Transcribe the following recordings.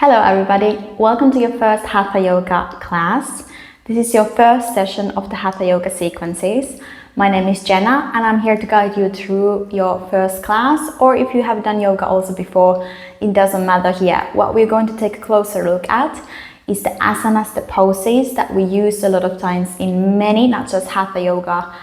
Hello everybody, welcome to your first Hatha Yoga class. This is your first session of the Hatha Yoga sequences. My name is Jenna and I'm here to guide you through your first class, or if you have done yoga also before, it doesn't matter here. What we're going to take a closer look at is the asanas, the poses that we use a lot of times in many, not just Hatha Yoga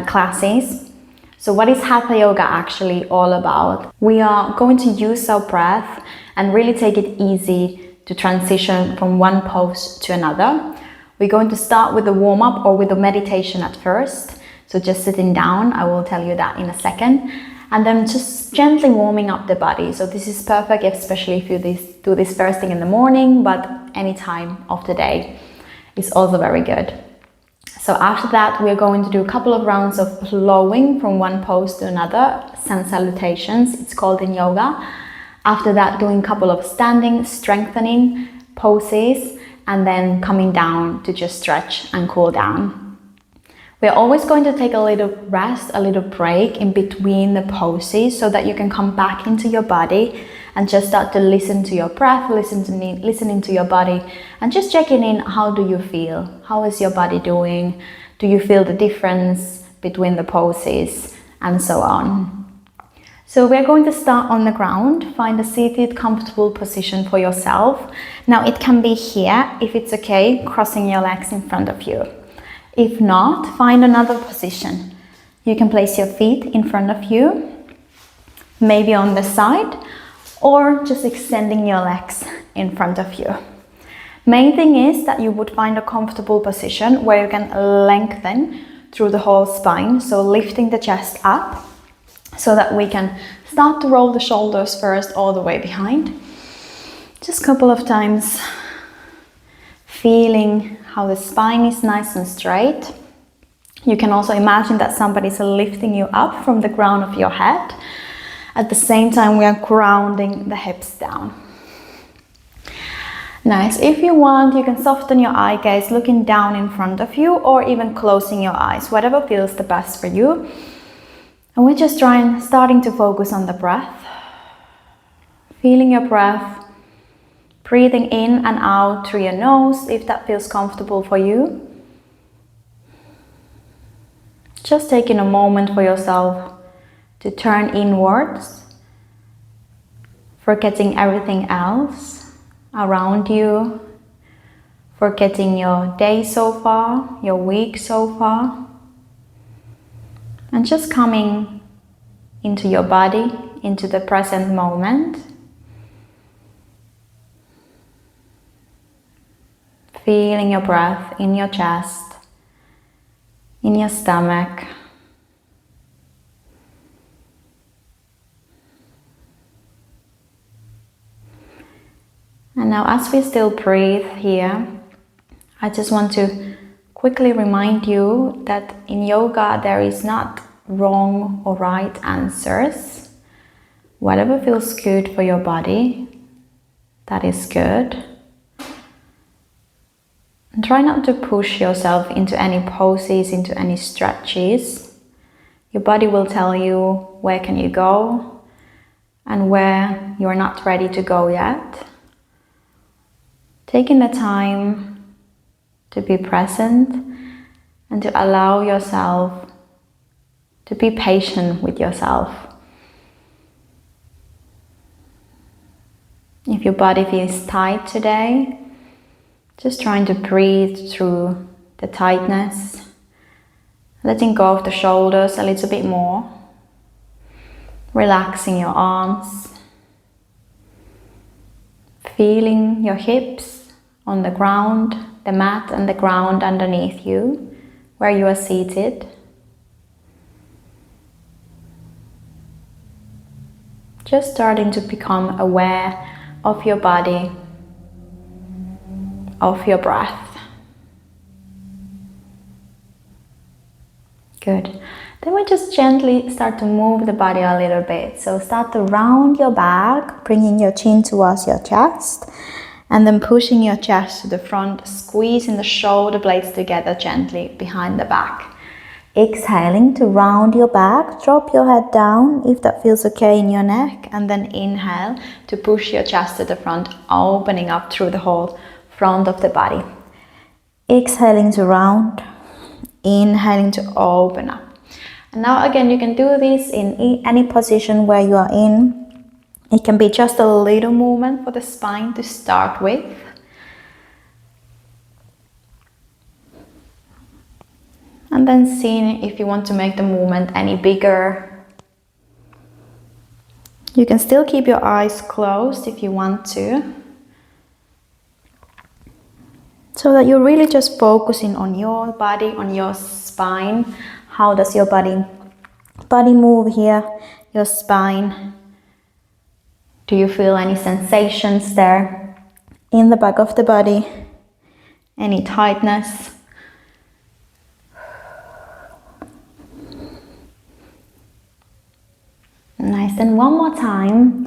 classes. So what is Hatha Yoga actually all about? We are going to use our breath and really take it easy to transition from one pose to another. We're going to start with a warm-up or with a meditation at first. So just sitting down, I will tell you that in a second. And then just gently warming up the body. So this is perfect, especially if you do this first thing in the morning, but any time of the day is also very good. So after that, we're going to do a couple of rounds of flowing from one pose to another, sun salutations, it's called in yoga. After that, doing a couple of standing, strengthening poses, and then coming down to just stretch and cool down. We're always going to take a little rest, a little break in between the poses so that you can come back into your body and just start to listen to your breath, listening to your body, and just checking in, how do you feel? How is your body doing? Do you feel the difference between the poses and so on? So we're going to start on the ground. Find a seated, comfortable position for yourself. Now it can be here, if it's okay, crossing your legs in front of you. If not, find another position. You can place your feet in front of you, maybe on the side, or just extending your legs in front of you. Main thing is that you would find a comfortable position where you can lengthen through the whole spine, so lifting the chest up, so that we can start to roll the shoulders first all the way behind. Just a couple of times, feeling how the spine is nice and straight. You can also imagine that somebody's lifting you up from the crown of your head. At the same time, we are grounding the hips down. Nice. If you want, you can soften your eye gaze, looking down in front of you, or even closing your eyes, whatever feels the best for you. And we're just starting to focus on the breath. Feeling your breath, breathing in and out through your nose, if that feels comfortable for you. Just taking a moment for yourself to turn inwards, forgetting everything else around you, forgetting your day so far, your week so far. And just coming into your body, into the present moment. Feeling your breath in your chest, in your stomach. And now as we still breathe here, I just want to quickly remind you that in yoga there is not wrong or right answers. Whatever feels good for your body, that is good. And try not to push yourself into any poses, into any stretches. Your body will tell you where can you go and where you're not ready to go yet. Taking the time to be present and to allow yourself to be patient with yourself. If your body feels tight today, just trying to breathe through the tightness, letting go of the shoulders a little bit more, relaxing your arms, feeling your hips on the ground, the mat and the ground underneath you, where you are seated. Just starting to become aware of your body, of your breath. Good. Then we just gently start to move the body a little bit. So start to round your back, bringing your chin towards your chest. And then pushing your chest to the front, squeezing the shoulder blades together gently behind the back. Exhaling to round your back, drop your head down if that feels okay in your neck, and then inhale to push your chest to the front, opening up through the whole front of the body. Exhaling to round, inhaling to open up. And now again, you can do this in any position where you are in. It can be just a little movement for the spine to start with. And then seeing if you want to make the movement any bigger. You can still keep your eyes closed if you want to. So that you're really just focusing on your body, on your spine. How does your body move here? Your spine. Do you feel any sensations there in the back of the body? Any tightness? Nice, and one more time.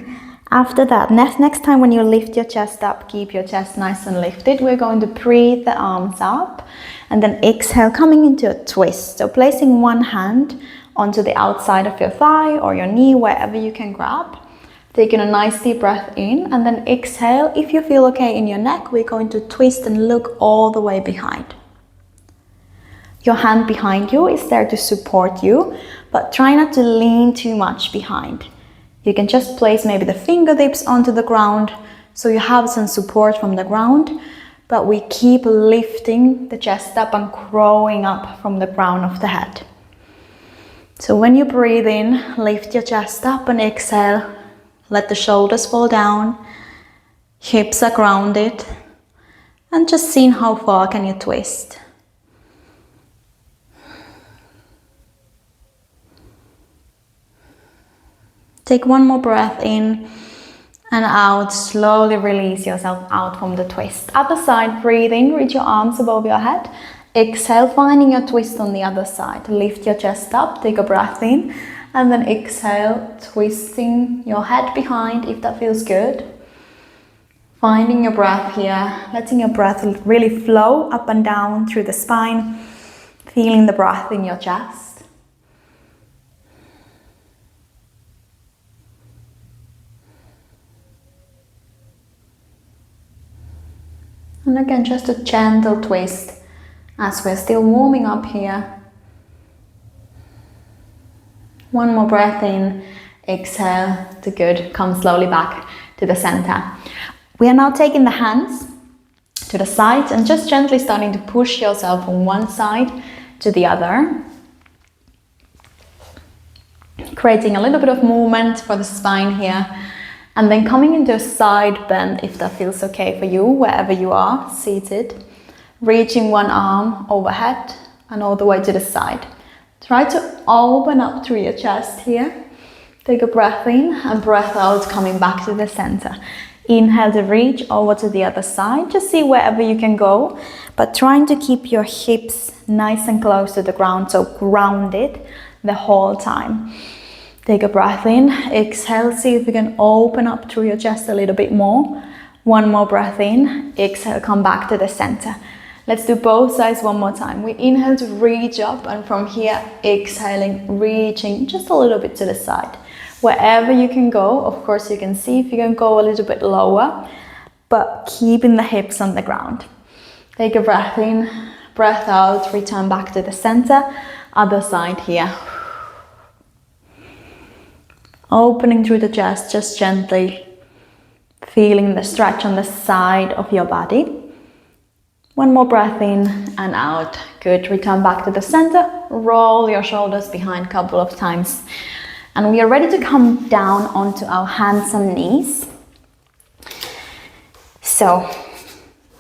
After that, next time when you lift your chest up, keep your chest nice and lifted. We're going to breathe the arms up and then exhale, coming into a twist. So placing one hand onto the outside of your thigh or your knee, wherever you can grab. Taking a nice deep breath in and then exhale. If you feel okay in your neck, we're going to twist and look all the way behind. Your hand behind you is there to support you, but try not to lean too much behind. You can just place maybe the fingertips onto the ground so you have some support from the ground, but we keep lifting the chest up and growing up from the crown of the head. So when you breathe in, lift your chest up and exhale. Let the shoulders fall down, hips are grounded, and just seeing how far can you twist. Take one more breath in and out. Slowly release yourself out from the twist. Other side, breathe in, reach your arms above your head. Exhale, finding your twist on the other side. Lift your chest up, take a breath in, and then exhale, twisting your head behind if that feels good. Finding your breath here, letting your breath really flow up and down through the spine, feeling the breath in your chest. And again, just a gentle twist as we're still warming up here. One more breath in, exhale, to good. Come slowly back to the center. We are now taking the hands to the sides and just gently starting to push yourself from one side to the other. Creating a little bit of movement for the spine here. And then coming into a side bend if that feels okay for you, wherever you are seated. Reaching one arm overhead and all the way to the side. Try to open up through your chest here. Take a breath in and breath out, coming back to the center. Inhale to reach over to the other side. Just see wherever you can go, but trying to keep your hips nice and close to the ground, so grounded the whole time. Take a breath in, exhale, see if you can open up through your chest a little bit more. One more breath in, exhale, come back to the center. Let's do both sides one more time. We inhale to reach up, and from here, exhaling, reaching just a little bit to the side. Wherever you can go, of course you can see if you can go a little bit lower, but keeping the hips on the ground. Take a breath in, breath out, return back to the center. Other side here. Opening through the chest, just gently feeling the stretch on the side of your body. One more breath in and out. Good. Return back to the center. Roll your shoulders behind a couple of times. And we are ready to come down onto our hands and knees. So,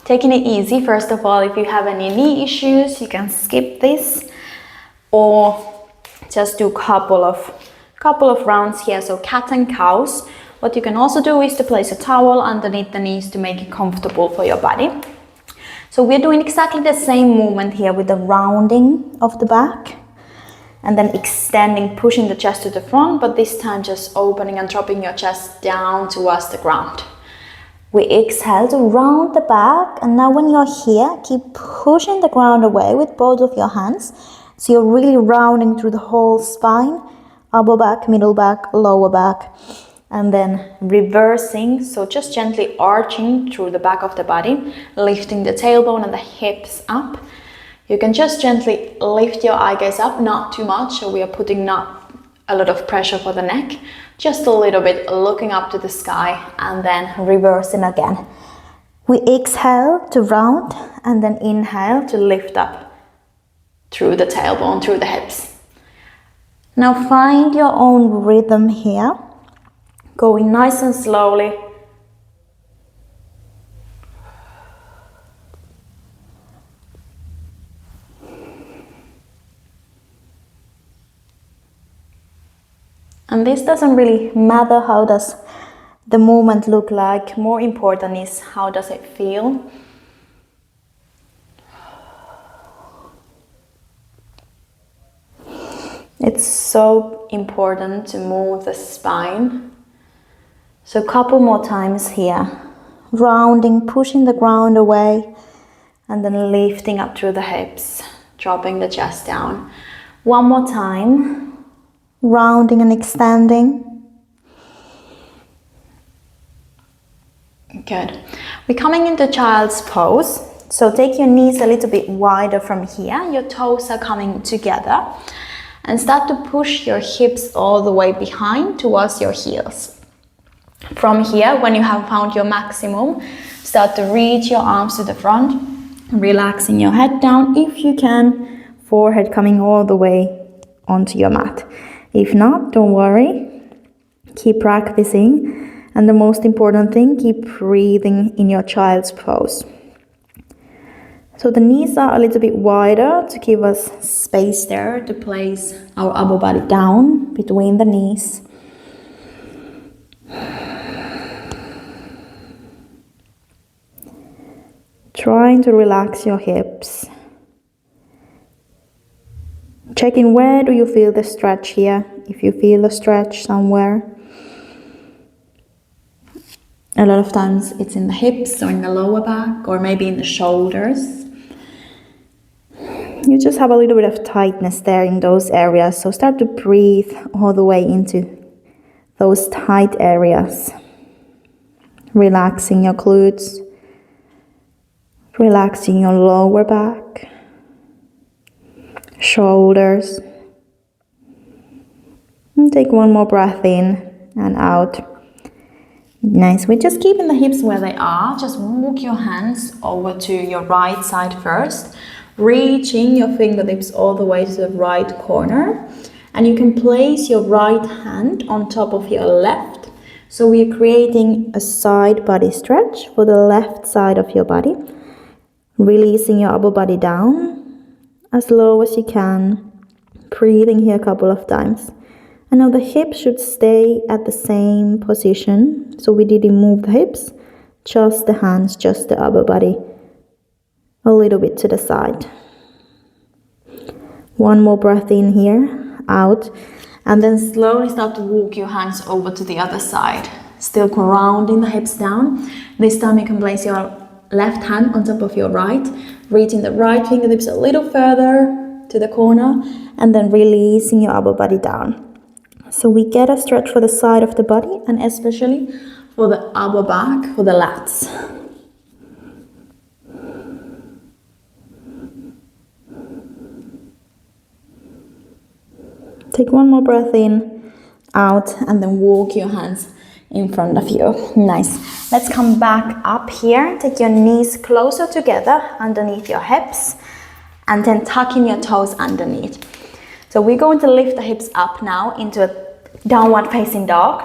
taking it easy. First of all, if you have any knee issues, you can skip this. Or just do a couple of rounds here, so cat and cows. What you can also do is to place a towel underneath the knees to make it comfortable for your body. So we're doing exactly the same movement here with the rounding of the back and then extending, pushing the chest to the front, but this time just opening and dropping your chest down towards the ground. We exhale to round the back, and now when you're here, keep pushing the ground away with both of your hands So you're really rounding through the whole spine, upper back, middle back, lower back, and then reversing. So just gently arching through the back of the body, lifting the tailbone and the hips up. You can just gently lift your eye gaze up, not too much, so we are putting not a lot of pressure for the neck, just a little bit, looking up to the sky, and then reversing again. We exhale to round and then inhale to lift up through the tailbone, through the hips. Now find your own rhythm here, going nice and slowly. And this doesn't really matter how does the movement look like, more important is how does it feel. It's so important to move the spine. So a couple more times here. Rounding, pushing the ground away, and then lifting up through the hips, dropping the chest down. One more time. Rounding and extending. Good. We're coming into child's pose. So take your knees a little bit wider from here. Your toes are coming together. And start to push your hips all the way behind towards your heels. From here, when you have found your maximum, start to reach your arms to the front, relaxing your head down if you can, forehead coming all the way onto your mat. If not, don't worry, keep practicing, and the most important thing, keep breathing in your child's pose. So the knees are a little bit wider to give us space there to place our upper body down between the knees. Trying to relax your hips. Checking where do you feel the stretch here, if you feel a stretch somewhere. A lot of times it's in the hips or in the lower back or maybe in the shoulders. You just have a little bit of tightness there in those areas, so start to breathe all the way into those tight areas. Relaxing your glutes, relaxing your lower back, shoulders. And take one more breath in and out. Nice. We're just keeping the hips where they are. Just walk your hands over to your right side first, reaching your fingertips all the way to the right corner. And you can place your right hand on top of your left. So we're creating a side body stretch for the left side of your body. Releasing your upper body down as low as you can. Breathing here a couple of times. And now the hips should stay at the same position. So we didn't move the hips, just the hands, just the upper body. A little bit to the side. One more breath in here, out, and then slowly start to walk your hands over to the other side. Still grounding the hips down. This time you can place your left hand on top of your right, reaching the right fingertips a little further to the corner, and then releasing your upper body down. So we get a stretch for the side of the body, and especially for the upper back, for the lats. Take one more breath in, out, and then walk your hands in front of you. Nice. Let's come back up here. Take your knees closer together underneath your hips, and then tuck in your toes underneath. So we're going to lift the hips up now into a downward facing dog.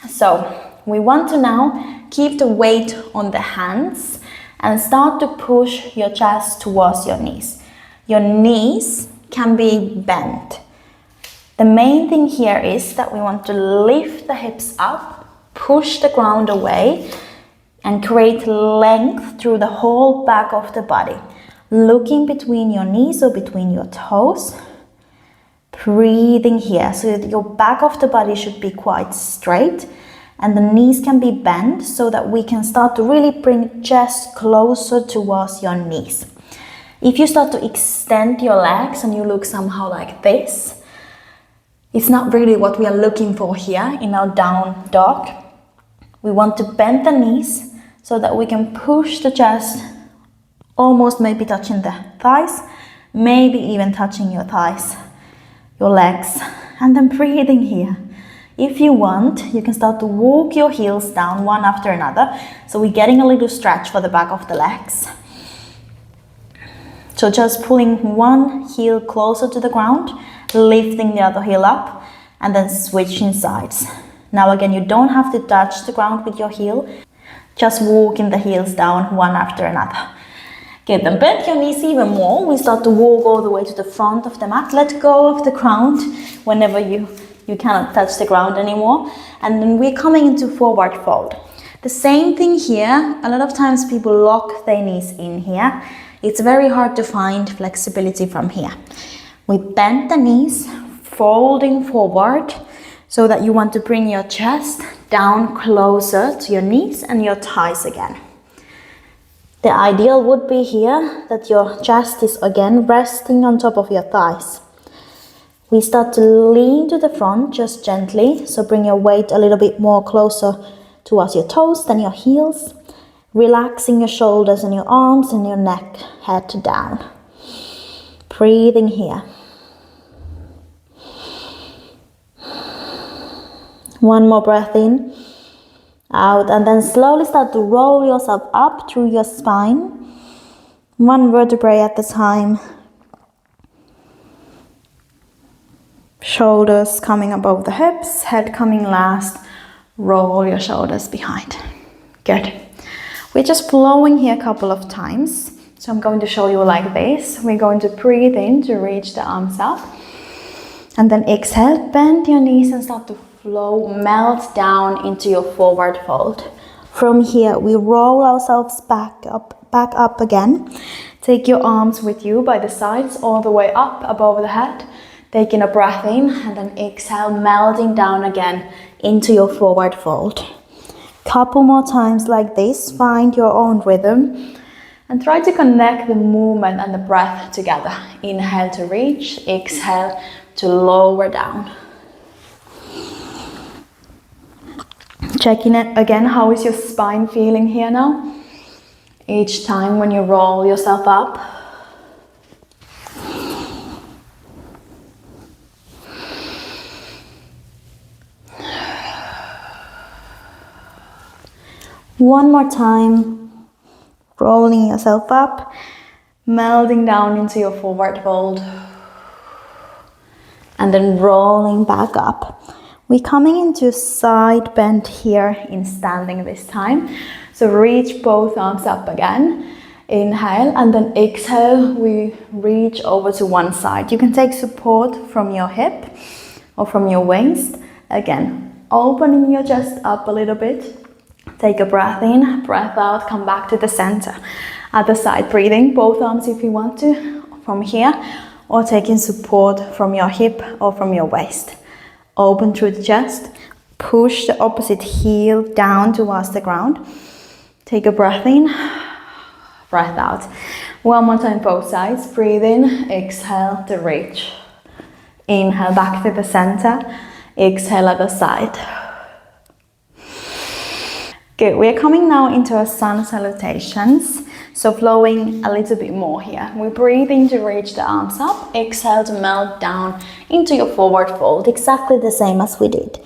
So we want to now keep the weight on the hands and start to push your chest towards your knees. Your knees can be bent. The main thing here is that we want to lift the hips up, push the ground away, and create length through the whole back of the body. Looking between your knees or between your toes. Breathing here, so that your back of the body should be quite straight and the knees can be bent so that we can start to really bring chest closer towards your knees. If you start to extend your legs and you look somehow like this, it's not really what we are looking for here in our down dog. We want to bend the knees so that we can push the chest, almost maybe touching the thighs, maybe even touching your thighs, your legs, and then breathing here. If you want, you can start to walk your heels down one after another. So we're getting a little stretch for the back of the legs. So just pulling one heel closer to the ground, lifting the other heel up, and then switching sides. Now again, you don't have to touch the ground with your heel, just walking the heels down one after another. Good, then bend your knees even more. We start to walk all the way to the front of the mat. Let go of the ground whenever you cannot touch the ground anymore. And then we're coming into forward fold. The same thing here. A lot of times people lock their knees in here. It's very hard to find flexibility from here. We bend the knees, folding forward, so that you want to bring your chest down closer to your knees and your thighs again. The ideal would be here that your chest is again resting on top of your thighs. We start to lean to the front just gently, so bring your weight a little bit more closer towards your toes than your heels. Relaxing your shoulders and your arms and your neck, head down. Breathing here. One more breath in, out, and then slowly start to roll yourself up through your spine. One vertebrae at a time. Shoulders coming above the hips, head coming last. Roll your shoulders behind. Good. We're just flowing here a couple of times. So I'm going to show you like this. We're going to breathe in to reach the arms up. And then exhale, bend your knees and start to flow, melt down into your forward fold. From here, we roll ourselves back up again. Take your arms with you by the sides, all the way up above the head. Taking a breath in and then exhale, melting down again into your forward fold. Couple more times like this, find your own rhythm and try to connect the movement and the breath together. Inhale to reach, exhale to lower down. Checking it again, how is your spine feeling here now? Each time when you roll yourself up. One more time, rolling yourself up, melting down into your forward fold, and then rolling back up. We're coming into side bend here in standing this time. So reach both arms up again. Inhale, and then exhale, we reach over to one side. You can take support from your hip or from your waist. Again, opening your chest up a little bit. Take a breath in, breath out, come back to the center. Other side, breathing, both arms if you want to, from here, or taking support from your hip or from your waist. Open through the chest, push the opposite heel down towards the ground. Take a breath in, breath out. One more time, both sides, breathe in, exhale to reach. Inhale back to the center, exhale other side. Good, we're coming now into asana salutations. So flowing a little bit more here. We're breathing to reach the arms up. Exhale to melt down into your forward fold. Exactly the same as we did.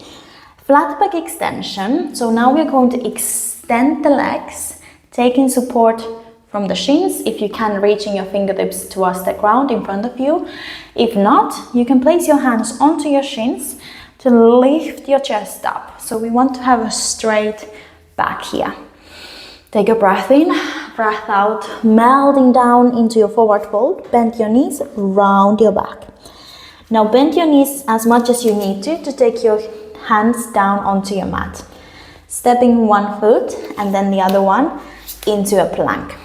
Flat back extension. So now we're going to extend the legs, taking support from the shins. If you can, reaching your fingertips towards the ground in front of you. If not, you can place your hands onto your shins to lift your chest up. So we want to have a straight back here. Take a breath in, breath out, melting down into your forward fold. Bend your knees, round your back. Now bend your knees as much as you need to take your hands down onto your mat. Stepping one foot and then the other one into a plank.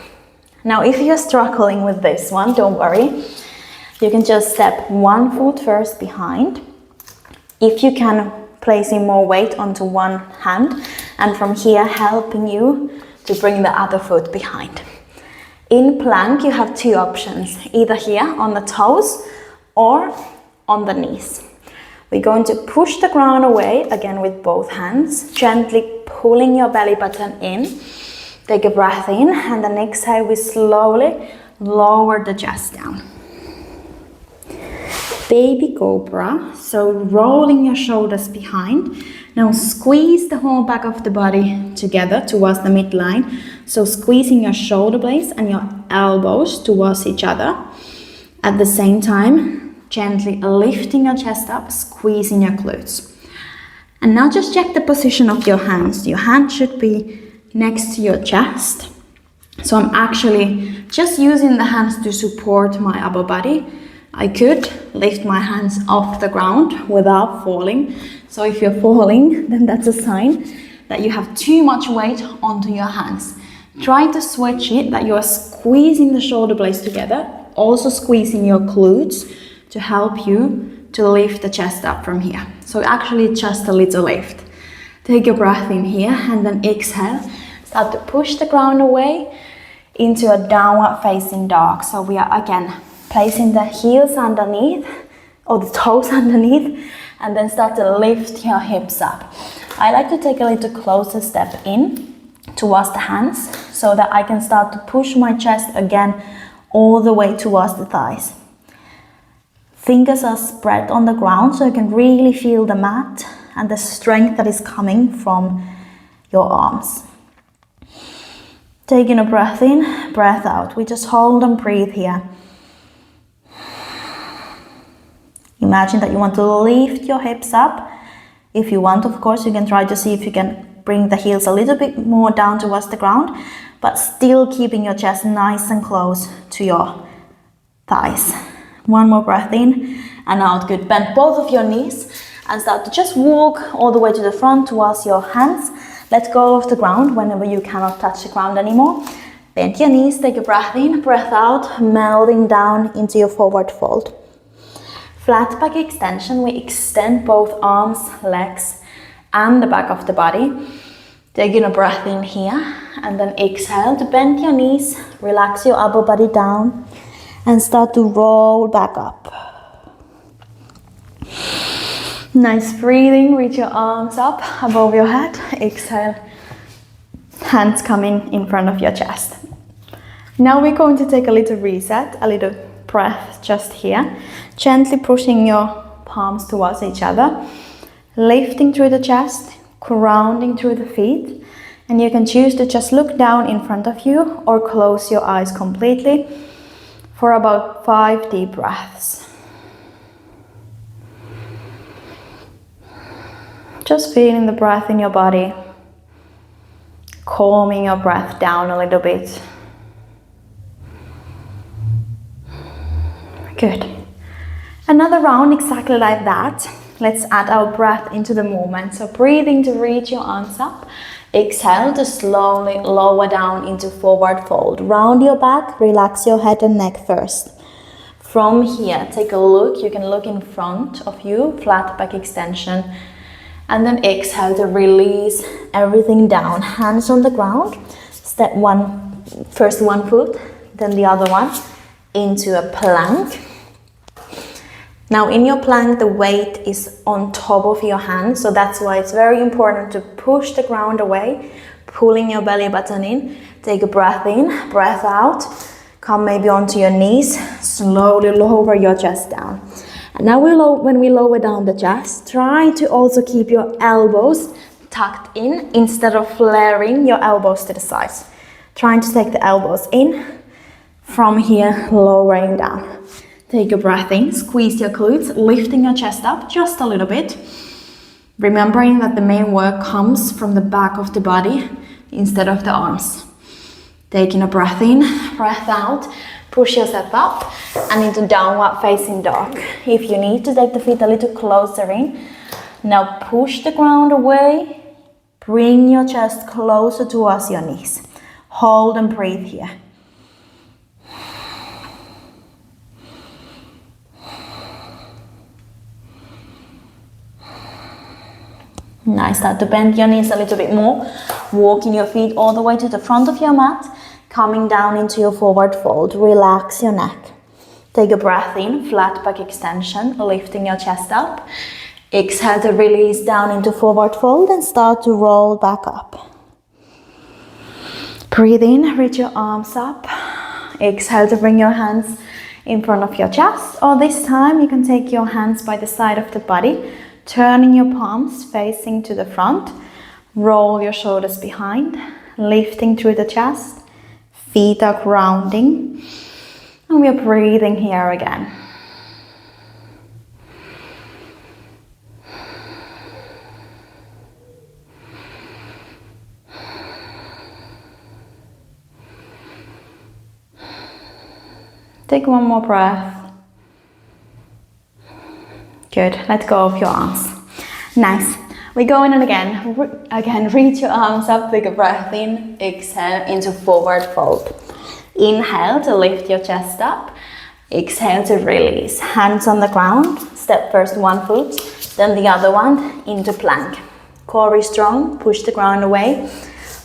Now if you're struggling with this one, don't worry. You can just step one foot first behind. If you can, placing more weight onto one hand and from here helping you to bring the other foot behind. In plank, you have two options, either here on the toes or on the knees. We're going to push the ground away, again with both hands, gently pulling your belly button in. Take a breath in, and then exhale, we slowly lower the chest down. Baby cobra, so rolling your shoulders behind. Now squeeze the whole back of the body together towards the midline. So squeezing your shoulder blades and your elbows towards each other. At the same time, gently lifting your chest up, squeezing your glutes. And now just check the position of your hands. Your hand should be next to your chest. So I'm actually just using the hands to support my upper body. I could lift my hands off the ground without falling. So if you're falling, then that's a sign that you have too much weight onto your hands. Try to switch it that you are squeezing the shoulder blades together, also squeezing your glutes to help you to lift the chest up from here. So actually just a little lift. Take a breath in here and then exhale. Start to push the ground away into a downward facing dog. So we are again placing the heels underneath or the toes underneath, and then start to lift your hips up. I like to take a little closer step in towards the hands so that I can start to push my chest again all the way towards the thighs. Fingers are spread on the ground so you can really feel the mat and the strength that is coming from your arms. Taking a breath in, breath out. We just hold and breathe here. Imagine that you want to lift your hips up. If you want, of course, you can try to see if you can bring the heels a little bit more down towards the ground, but still keeping your chest nice and close to your thighs. One more breath in and out. Good. Bend both of your knees and start to just walk all the way to the front towards your hands. Let go of the ground whenever you cannot touch the ground anymore. Bend your knees, take a breath in, breath out, melding down into your forward fold. Flat back extension, we extend both arms, legs, and the back of the body. Taking a breath in here, and then exhale to bend your knees, relax your upper body down, and start to roll back up. Nice breathing, reach your arms up above your head, exhale, hands coming in front of your chest. Now we're going to take a little reset, a little breath just here, gently pushing your palms towards each other, lifting through the chest, grounding through the feet, and you can choose to just look down in front of you or close your eyes completely for about 5 deep breaths. Just feeling the breath in your body, calming your breath down a little bit. Good. Another round exactly like that. Let's add our breath into the movement. So breathing to reach your arms up. Exhale to slowly lower down into forward fold. Round your back, relax your head and neck first. From here, take a look. You can look in front of you, flat back extension. And then exhale to release everything down. Hands on the ground. Step one, first one foot, then the other one into a plank. Now in your plank, the weight is on top of your hands, so that's why it's very important to push the ground away, pulling your belly button in. Take a breath in, breath out. Come maybe onto your knees, slowly lower your chest down. And now when we lower down the chest, try to also keep your elbows tucked in instead of flaring your elbows to the sides. Trying to take the elbows in, from here lowering down. Take a breath in, squeeze your glutes, lifting your chest up just a little bit. Remembering that the main work comes from the back of the body instead of the arms. Taking a breath in, breath out, push yourself up and into downward facing dog. If you need to take the feet a little closer in, now push the ground away, bring your chest closer towards your knees. Hold and breathe here. Nice, start to bend your knees a little bit more, walking your feet all the way to the front of your mat, Coming down into your forward fold, relax your neck. Take a breath in, flat back extension, lifting your chest up. Exhale to release down into forward fold and start to roll back up. Breathe in, reach your arms up. Exhale to bring your hands in front of your chest, or this time you can take your hands by the side of the body, turning your palms facing to the front. Roll your shoulders behind, lifting through the chest. Feet are grounding, and we are breathing here again. Take one more breath. Good, let go of your arms. Nice. We go in and again, reach your arms up, take a breath in, exhale into forward fold. Inhale to lift your chest up, exhale to release. Hands on the ground, step first one foot, then the other one into plank. Core is strong, push the ground away,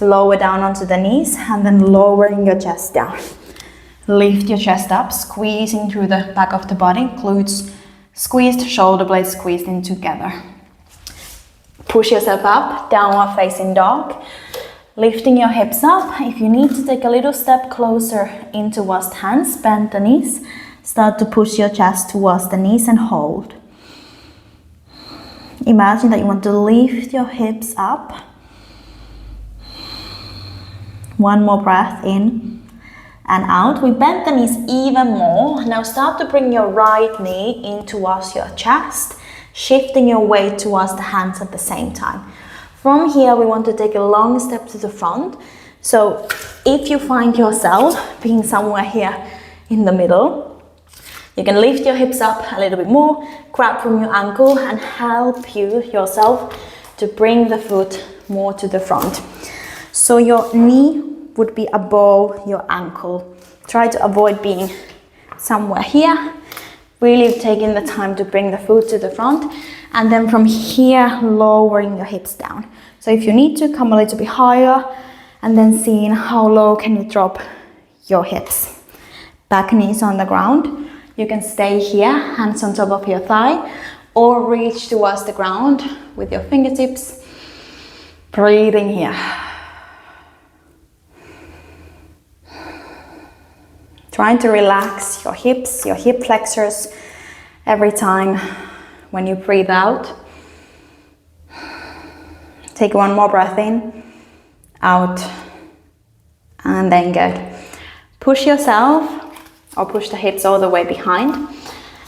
lower down onto the knees, and then lowering your chest down. Lift your chest up, squeezing through the back of the body, glutes squeezed, shoulder blades squeezed in together. Push yourself up, downward facing dog. Lifting your hips up. If you need to take a little step closer in towards the hands, bend the knees. Start to push your chest towards the knees and hold. Imagine that you want to lift your hips up. One more breath in and out. We bend the knees even more. Now start to bring your right knee in towards your chest, shifting your weight towards the hands at the same time. From here, we want to take a long step to the front. So if you find yourself being somewhere here in the middle, you can lift your hips up a little bit more, grab from your ankle and help yourself to bring the foot more to the front. So your knee would be above your ankle. Try to avoid being somewhere here. Really taking the time to bring the foot to the front, and then from here lowering your hips down. So if you need to, come a little bit higher and then seeing how low can you drop your hips. Back knees on the ground. You can stay here, hands on top of your thigh, or reach towards the ground with your fingertips. Breathing here. Trying to relax your hips, your hip flexors every time when you breathe out. Take one more breath in, out, and then good. Push yourself or push the hips all the way behind.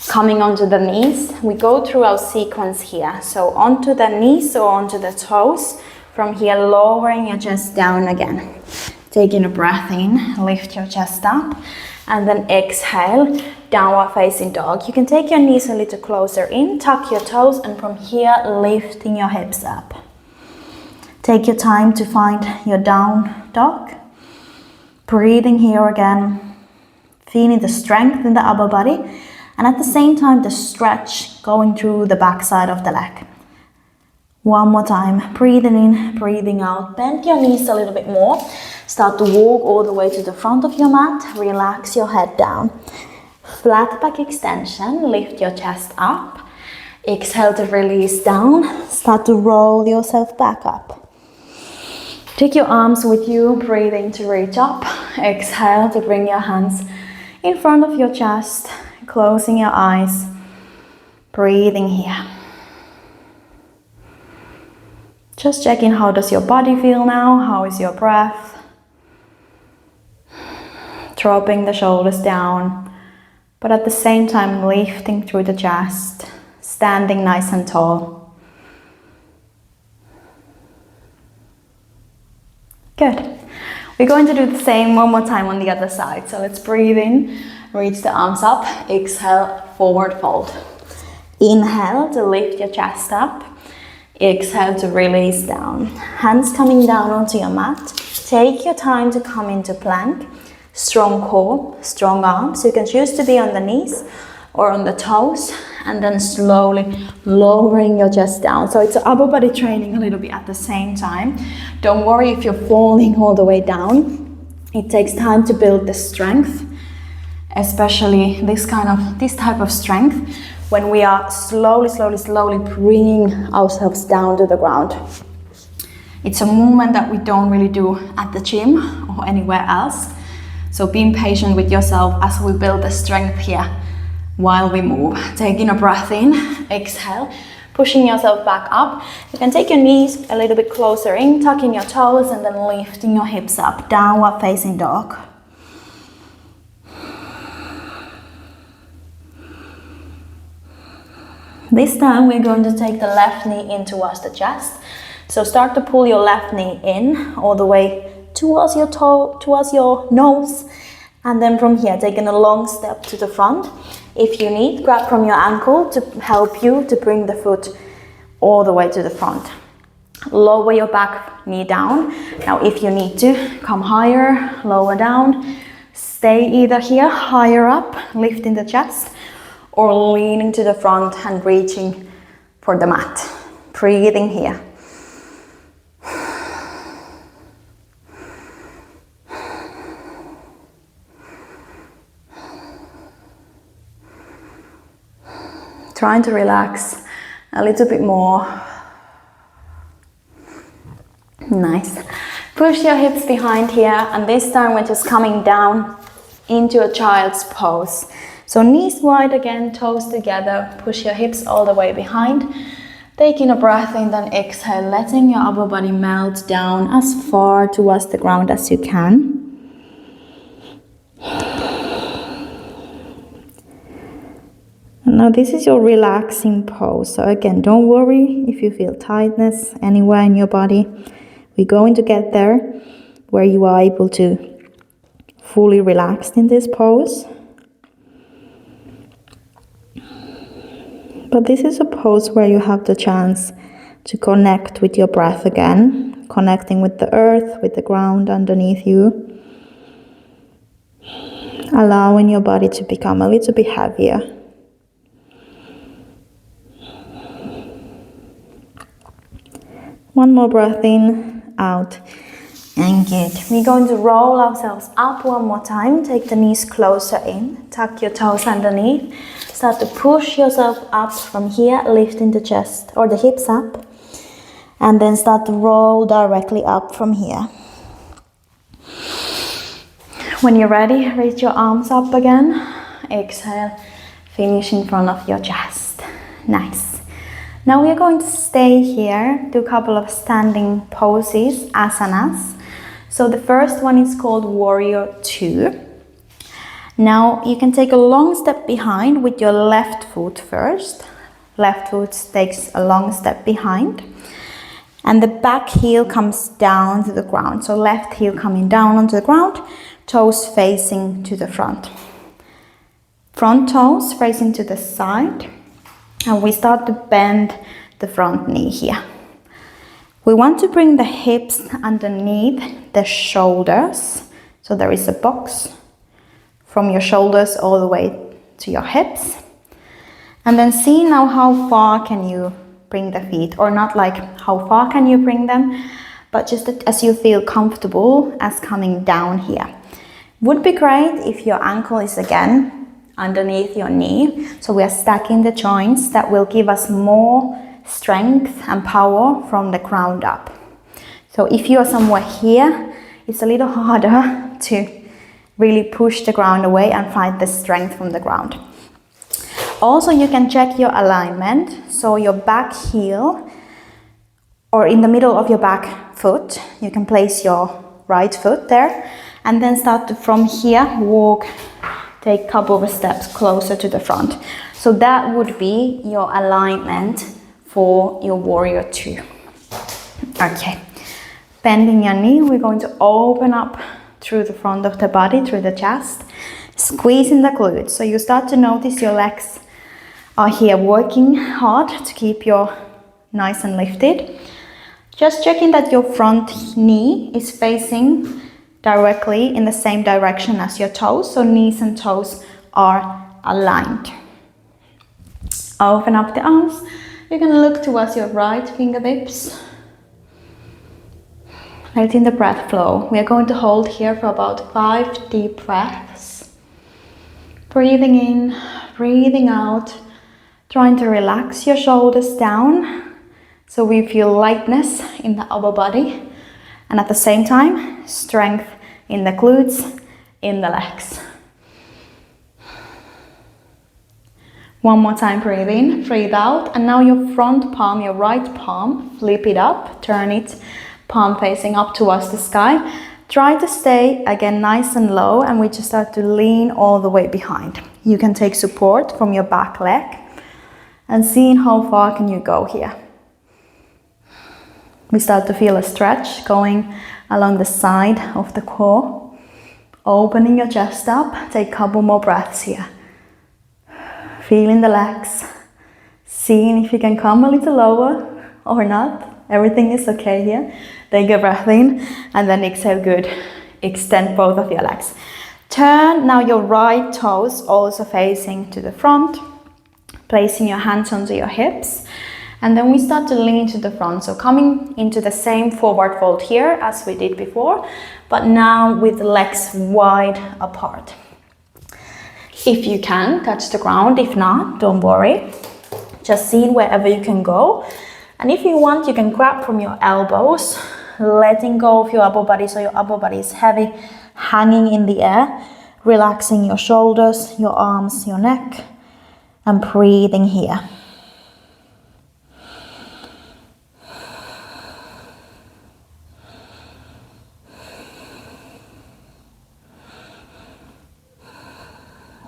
Coming onto the knees, we go through our sequence here. So onto the knees or onto the toes. From here, lowering your chest down again. Taking a breath in, lift your chest up. And then exhale, downward facing dog. You can take your knees a little closer in, tuck your toes, and from here, lifting your hips up. Take your time to find your down dog. Breathing here again, feeling the strength in the upper body, and at the same time, the stretch going through the back side of the leg. One more time, breathing in, breathing out. Bend your knees a little bit more. Start to walk all the way to the front of your mat. Relax your head down. Flat back extension, lift your chest up. Exhale to release down. Start to roll yourself back up. Take your arms with you, breathing to reach up. Exhale to bring your hands in front of your chest, closing your eyes. Breathing here. Just checking how does your body feel now, how is your breath. Dropping the shoulders down, but at the same time lifting through the chest, standing nice and tall. Good. We're going to do the same one more time on the other side. So let's breathe in, reach the arms up, exhale, forward fold. Inhale to lift your chest up. Exhale to release down. Hands coming down onto your mat. Take your time to come into plank. Strong core, strong arms. You can choose to be on the knees or on the toes, and then slowly lowering your chest down. So it's upper body training a little bit at the same time. Don't worry if you're falling all the way down. It takes time to build the strength, especially this type of strength when we are slowly bringing ourselves down to the ground. It's a movement that we don't really do at the gym or anywhere else. So being patient with yourself as we build the strength here while we move. Taking a breath in, exhale, pushing yourself back up. You can take your knees a little bit closer in, tucking your toes and then lifting your hips up, downward facing dog. This time we're going to take the left knee in towards the chest. So start to pull your left knee in all the way towards your toe, towards your nose. And then from here, taking a long step to the front. If you need, grab from your ankle to help you to bring the foot all the way to the front. Lower your back knee down. Now if you need to, come higher, lower down. Stay either here, higher up, lifting the chest, or leaning to the front and reaching for the mat. Breathing here. Trying to relax a little bit more. Nice. Push your hips behind here, and this time we're just coming down into a child's pose. So knees wide again, toes together, push your hips all the way behind. Taking a breath in, then exhale, letting your upper body melt down as far towards the ground as you can. Now this is your relaxing pose. So again, don't worry if you feel tightness anywhere in your body. We're going to get there where you are able to fully relax in this pose. But this is a pose where you have the chance to connect with your breath again, connecting with the earth, with the ground underneath you. Allowing your body to become a little bit heavier. One more breath in, out, and good. We're going to roll ourselves up one more time. Take the knees closer in, tuck your toes underneath. Start to push yourself up from here, lifting the chest or the hips up. And then start to roll directly up from here. When you're ready, reach your arms up again. Exhale, finish in front of your chest. Nice. Now we are going to stay here, do a couple of standing poses, asanas. So the first one is called Warrior 2. Now you can take a long step behind with your left foot first. Left foot takes a long step behind. And the back heel comes down to the ground. So left heel coming down onto the ground, toes facing to the front. Front toes facing to the side. And we start to bend the front knee here. We want to bring the hips underneath the shoulders. So there is a box from your shoulders all the way to your hips. And then see now how far can you bring the feet, or not like how far can you bring them, but just as you feel comfortable as coming down here. Would be great if your ankle is again underneath your knee. So we are stacking the joints. That will give us more strength and power from the ground up. So if you are somewhere here, it's a little harder to really push the ground away and find the strength from the ground. Also, you can check your alignment. So your back heel, or in the middle of your back foot, you can place your right foot there, and then start to, from here, walk, take a couple of steps closer to the front. So that would be your alignment for your Warrior 2. Okay, bending your knee, we're going to open up through the front of the body, through the chest, squeezing the glutes. So you start to notice your legs are here working hard to keep you nice and lifted. Just checking that your front knee is facing directly in the same direction as your toes, so knees and toes are aligned. Open up the arms. You're going to look towards your right fingertips. letting the breath flow. We are going to hold here for about 5 deep breaths. Breathing in, breathing out, trying to relax your shoulders down so we feel lightness in the upper body, and at the same time, strength in the glutes, in the legs. One more time, breathe in, breathe out, and now your front palm, your right palm, flip it up, turn it, palm facing up towards the sky. Try to stay again nice and low, and we just start to lean all the way behind. You can take support from your back leg and seeing how far can you go here. We start to feel a stretch going along the side of the core, opening your chest up. Take a couple more breaths here. Feeling the legs, seeing if you can come a little lower or not. Everything is okay here. Take a breath in and then exhale, good. Extend both of your legs. Turn now your right toes also facing to the front, placing your hands onto your hips. And then we start to lean to the front. So coming into the same forward fold here as we did before, but now with the legs wide apart. If you can, touch the ground. If not, don't worry. Just see wherever you can go. And if you want, you can grab from your elbows, letting go of your upper body so your upper body is heavy, hanging in the air, relaxing your shoulders, your arms, your neck, and breathing here.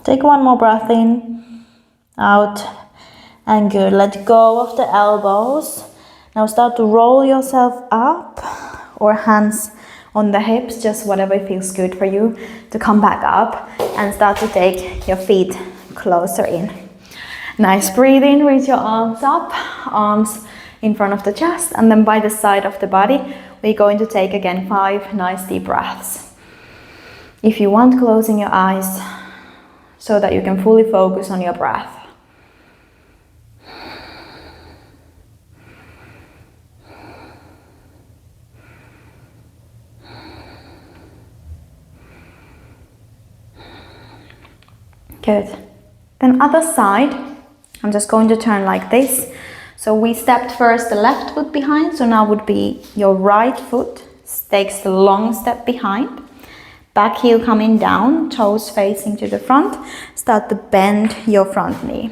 Take one more breath in, out, and good. Let go of the elbows. Now start to roll yourself up, or hands on the hips, just whatever feels good for you, to come back up and start to take your feet closer in. Nice, breathe in, reach your arms up, arms in front of the chest, and then by the side of the body, we're going to take again 5 nice deep breaths. If you want, closing your eyes, so that you can fully focus on your breath. Good. Then other side, I'm just going to turn like this. So we stepped first the left foot behind, so now would be your right foot takes the long step behind. Back heel coming down, toes facing to the front. Start to bend your front knee.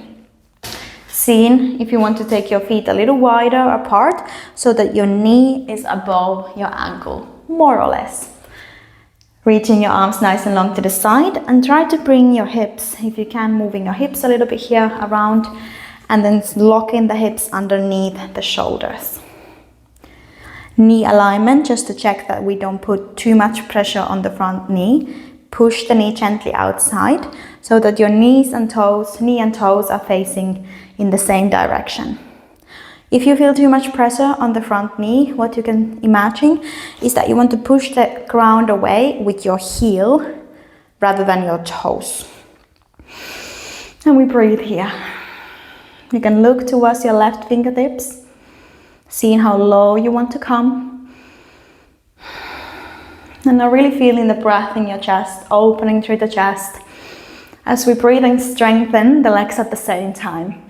Seeing if you want to take your feet a little wider apart so that your knee is above your ankle, more or less. Reaching your arms nice and long to the side, and try to bring your hips, if you can, moving your hips a little bit here around, and then locking the hips underneath the shoulders. Knee alignment, just to check that we don't put too much pressure on the front knee. Push the knee gently outside so that your knee and toes are facing in the same direction. If you feel too much pressure on the front knee, what you can imagine is that you want to push the ground away with your heel rather than your toes. And we breathe here. You can look towards your left fingertips, seeing how low you want to come. And now really feeling the breath in your chest, opening through the chest as we breathe and strengthen the legs at the same time.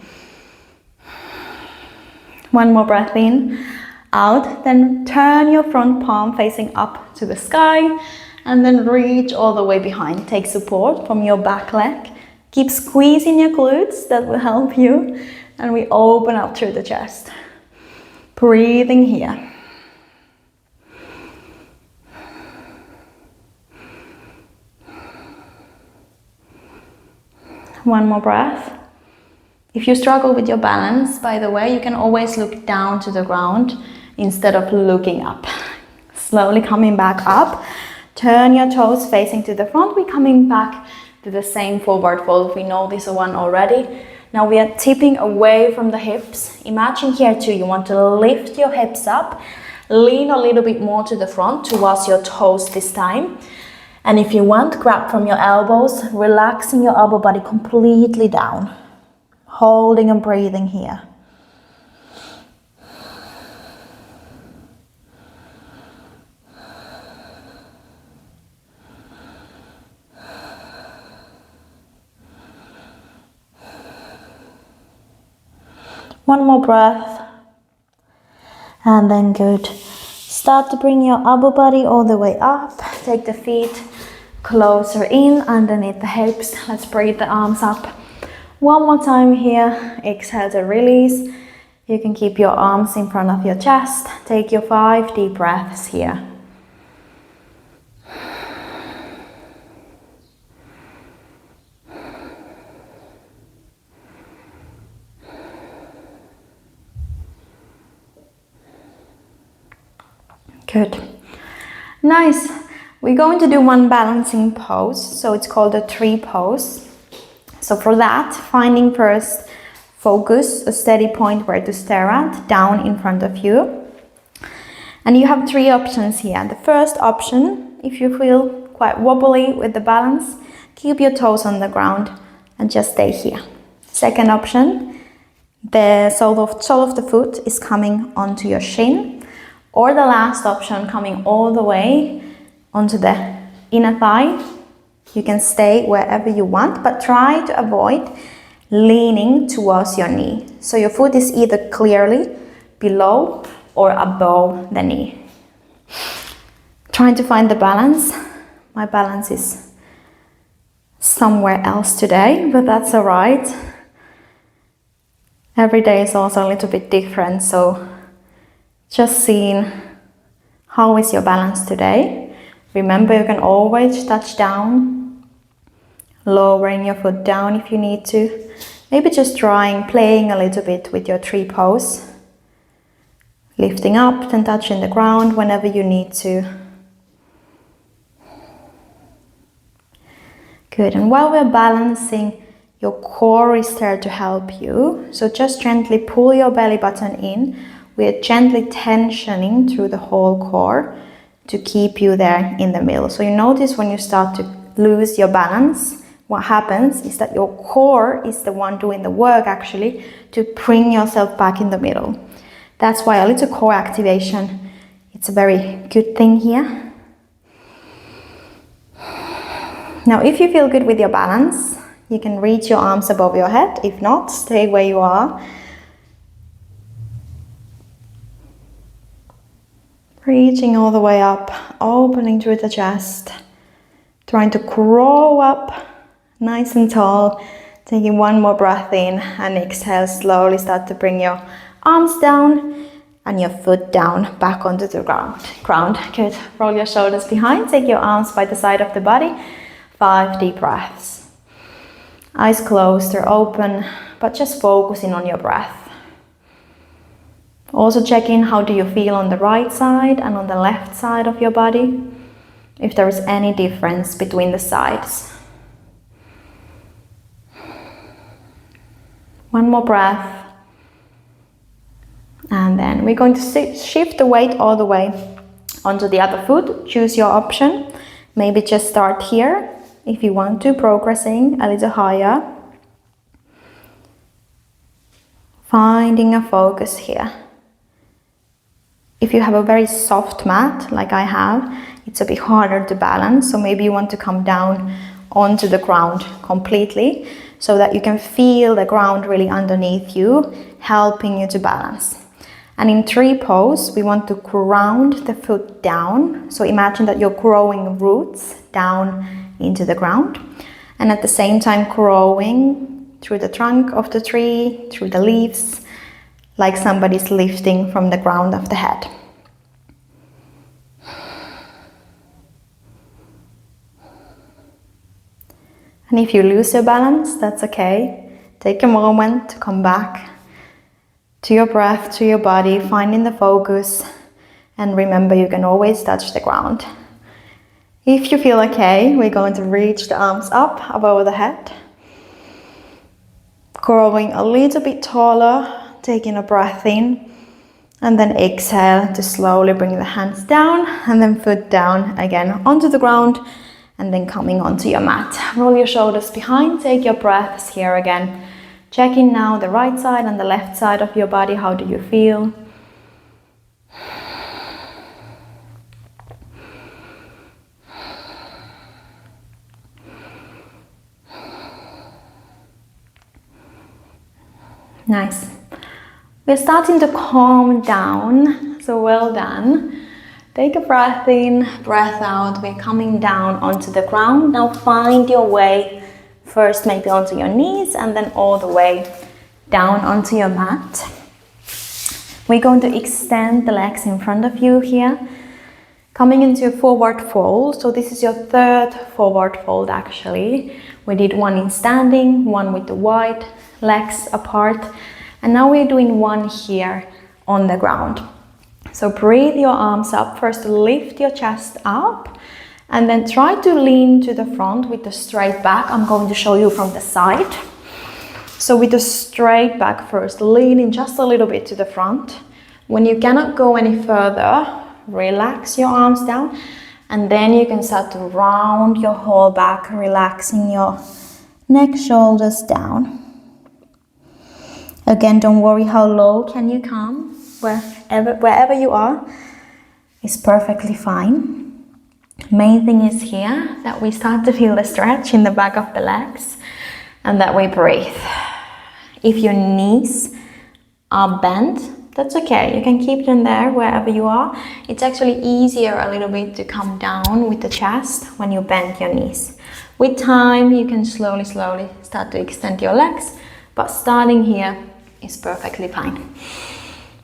One more breath in, out, then turn your front palm facing up to the sky and then reach all the way behind. Take support from your back leg. Keep squeezing your glutes, that will help you. And we open up through the chest. Breathing here. One more breath. If you struggle with your balance, by the way, you can always look down to the ground instead of looking up. Slowly coming back up. Turn your toes facing to the front. We're coming back to the same forward fold. We know this one already. Now we are tipping away from the hips. Imagine here too, you want to lift your hips up. Lean a little bit more to the front towards your toes this time. And if you want, grab from your elbows, relaxing your upper body completely down. Holding and breathing here. One more breath. And then good. Start to bring your upper body all the way up. Take the feet closer in underneath the hips. Let's breathe the arms up. One more time here. Exhale to release. You can keep your arms in front of your chest. Take your 5 deep breaths here. Good. Nice. We're going to do one balancing pose. So it's called a tree pose. So for that, finding first focus, a steady point where to stare at, down in front of you. And you have 3 options here. The first option, if you feel quite wobbly with the balance, keep your toes on the ground and just stay here. Second option, the sole of the foot is coming onto your shin. Or the last option, coming all the way onto the inner thigh. You can stay wherever you want, but try to avoid leaning towards your knee. So your foot is either clearly below or above the knee. Trying to find the balance. My balance is somewhere else today, but that's all right. Every day is also a little bit different, so just seeing how is your balance today. Remember, you can always touch down, lowering your foot down if you need to. Maybe just playing a little bit with your tree pose. Lifting up, then touching the ground whenever you need to. Good, and while we're balancing, your core is there to help you. So just gently pull your belly button in. We're gently tensioning through the whole core to keep you there in the middle. So you notice when you start to lose your balance, what happens is that your core is the one doing the work actually to bring yourself back in the middle. That's why a little core activation, it's a very good thing here. Now, if you feel good with your balance, you can reach your arms above your head. If not, stay where you are. Reaching all the way up, opening through the chest, trying to crawl up nice and tall, taking one more breath in and exhale, slowly start to bring your arms down and your foot down back onto the ground. Good, roll your shoulders behind, take your arms by the side of the body, 5 deep breaths. Eyes closed or open, but just focusing on your breath. Also check in how do you feel on the right side and on the left side of your body, if there is any difference between the sides. One more breath. And then we're going to shift the weight all the way onto the other foot. Choose your option. Maybe just start here if you want to, progressing a little higher. Finding a focus here. If you have a very soft mat, like I have, it's a bit harder to balance. So maybe you want to come down onto the ground completely so that you can feel the ground really underneath you, helping you to balance. And in tree pose, we want to ground the foot down. So imagine that you're growing roots down into the ground. And at the same time growing through the trunk of the tree, through the leaves, like somebody's lifting from the ground of the head. And if you lose your balance, that's okay. Take a moment to come back to your breath, to your body, finding the focus. And remember, you can always touch the ground. If you feel okay, we're going to reach the arms up above the head. Growing a little bit taller. Taking a breath in and then exhale to slowly bring the hands down and then foot down again onto the ground and then coming onto your mat. Roll your shoulders behind, take your breaths here again. Check in now the right side and the left side of your body. How do you feel? Nice. We're starting to calm down, so well done. Take a breath in, breath out. We're coming down onto the ground. Now find your way first maybe onto your knees and then all the way down onto your mat. We're going to extend the legs in front of you here. Coming into a forward fold. So this is your third forward fold actually. We did one in standing, one with the wide legs apart. And now we're doing one here on the ground. So breathe your arms up. First lift your chest up and then try to lean to the front with the straight back. I'm going to show you from the side. So with the straight back first, leaning just a little bit to the front. When you cannot go any further, relax your arms down and then you can start to round your whole back, relaxing your neck, shoulders down. Again, don't worry how low can you come. Wherever you are is perfectly fine. Main thing is here that we start to feel the stretch in the back of the legs and that we breathe. If your knees are bent, that's okay. You can keep them there wherever you are. It's actually easier a little bit to come down with the chest when you bend your knees. With time, you can slowly start to extend your legs, but starting here is perfectly fine.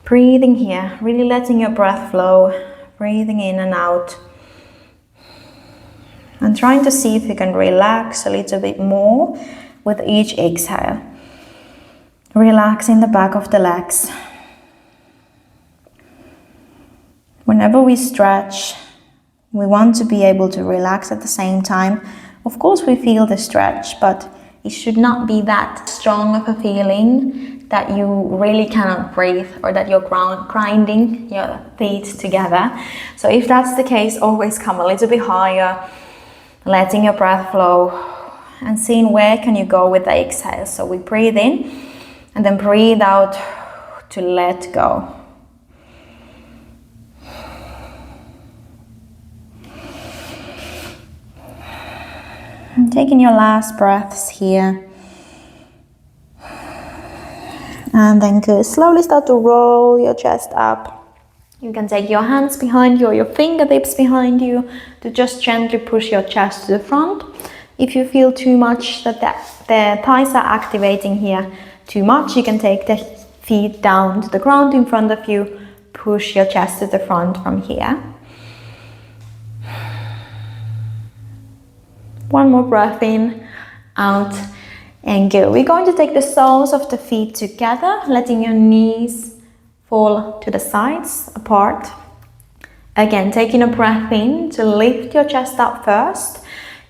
Breathing here, really letting your breath flow, breathing in and out. And trying to see if you can relax a little bit more with each exhale. Relaxing the back of the legs. Whenever we stretch, we want to be able to relax at the same time. Of course, we feel the stretch, but it should not be that strong of a feeling that you really cannot breathe or that you're grinding your teeth together. So if that's the case, always come a little bit higher, letting your breath flow and seeing where can you go with the exhale. So we breathe in and then breathe out to let go. And taking your last breaths here. And then good. Slowly start to roll your chest up. You can take your hands behind you or your fingertips behind you to just gently push your chest to the front. If you feel too much that the thighs are activating here too much, you can take the feet down to the ground in front of you. Push your chest to the front from here. One more breath in, out, and good. We're going to take the soles of the feet together, letting your knees fall to the sides, apart. Again, taking a breath in to lift your chest up first.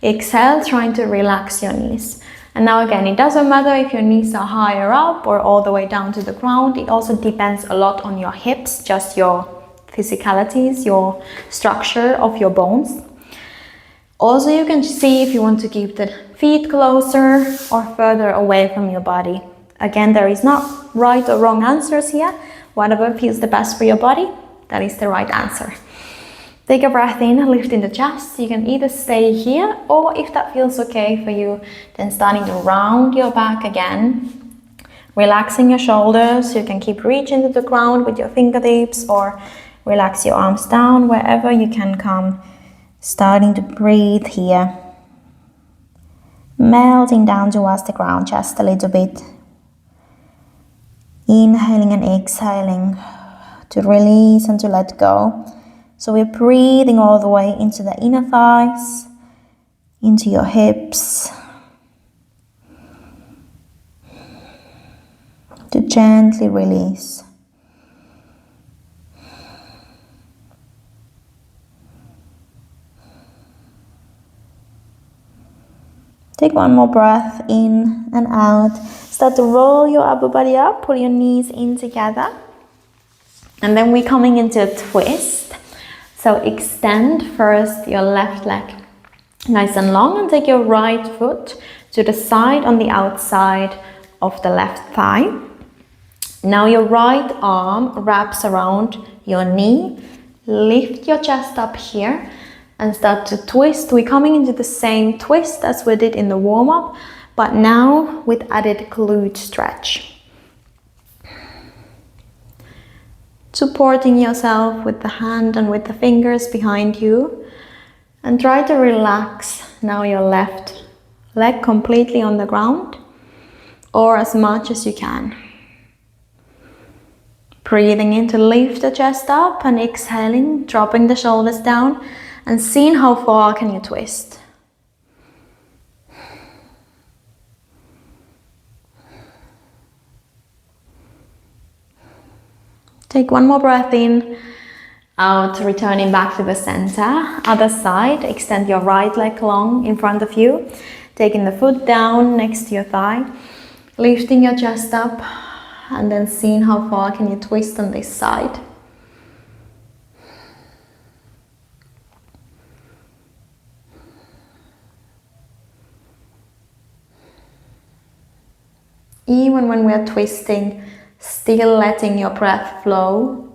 Exhale, trying to relax your knees. And now again, it doesn't matter if your knees are higher up or all the way down to the ground. It also depends a lot on your hips, just your physicalities, your structure of your bones. Also, you can see if you want to keep the feet closer or further away from your body. Again, there is not right or wrong answers here. Whatever feels the best for your body, that is the right answer. Take a breath in, lifting the chest. You can either stay here or if that feels okay for you, then starting to round your back again. Relaxing your shoulders. You can keep reaching to the ground with your fingertips or relax your arms down wherever you can come. Starting to breathe here. Melting down towards the ground just a little bit. Inhaling and exhaling to release and to let go. So we're breathing all the way into the inner thighs, into your hips. To gently release. Take one more breath in and out. Start to roll your upper body up, pull your knees in together. And then we're coming into a twist. So extend first your left leg nice and long and take your right foot to the side on the outside of the left thigh. Now your right arm wraps around your knee. Lift your chest up here and start to twist. We're coming into the same twist as we did in the warm-up, but now with added glute stretch. supporting yourself with the hand and with the fingers behind you. And try to relax now your left leg completely on the ground, or as much as you can. Breathing in to lift the chest up and exhaling, dropping the shoulders down and seeing how far can you twist. Take one more breath in, out, returning back to the center. Other side, extend your right leg long in front of you, taking the foot down next to your thigh, lifting your chest up, and then seeing how far can you twist on this side. Even when we are twisting, still letting your breath flow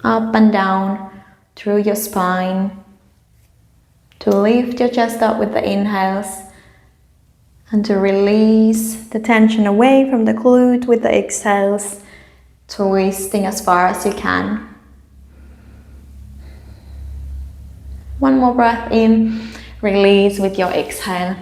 up and down through your spine, to lift your chest up with the inhales and to release the tension away from the glute with the exhales, twisting as far as you can. One more breath in, release with your exhale.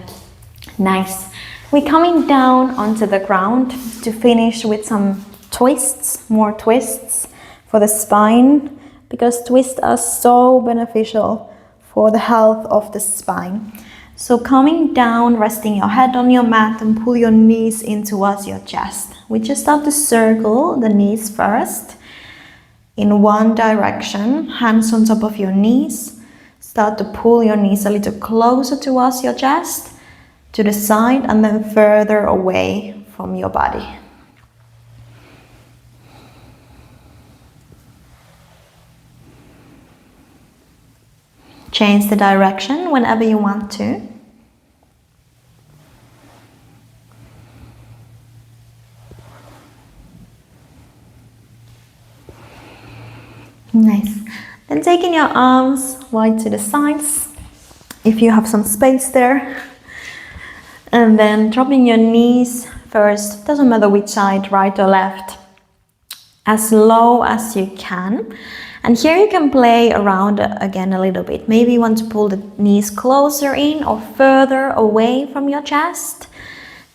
Nice. We're coming down onto the ground to finish with some twists, more twists for the spine, because twists are so beneficial for the health of the spine. So coming down, resting your head on your mat and pull your knees in towards your chest. We just start to circle the knees first in one direction, hands on top of your knees. Start to pull your knees a little closer towards your chest, to the side, and then further away from your body. Change the direction whenever you want to. Nice. Then taking your arms wide to the sides, if you have some space there. And then dropping your knees first, doesn't matter which side, right or left, as low as you can. And here you can play around again a little bit. Maybe you want to pull the knees closer in or further away from your chest,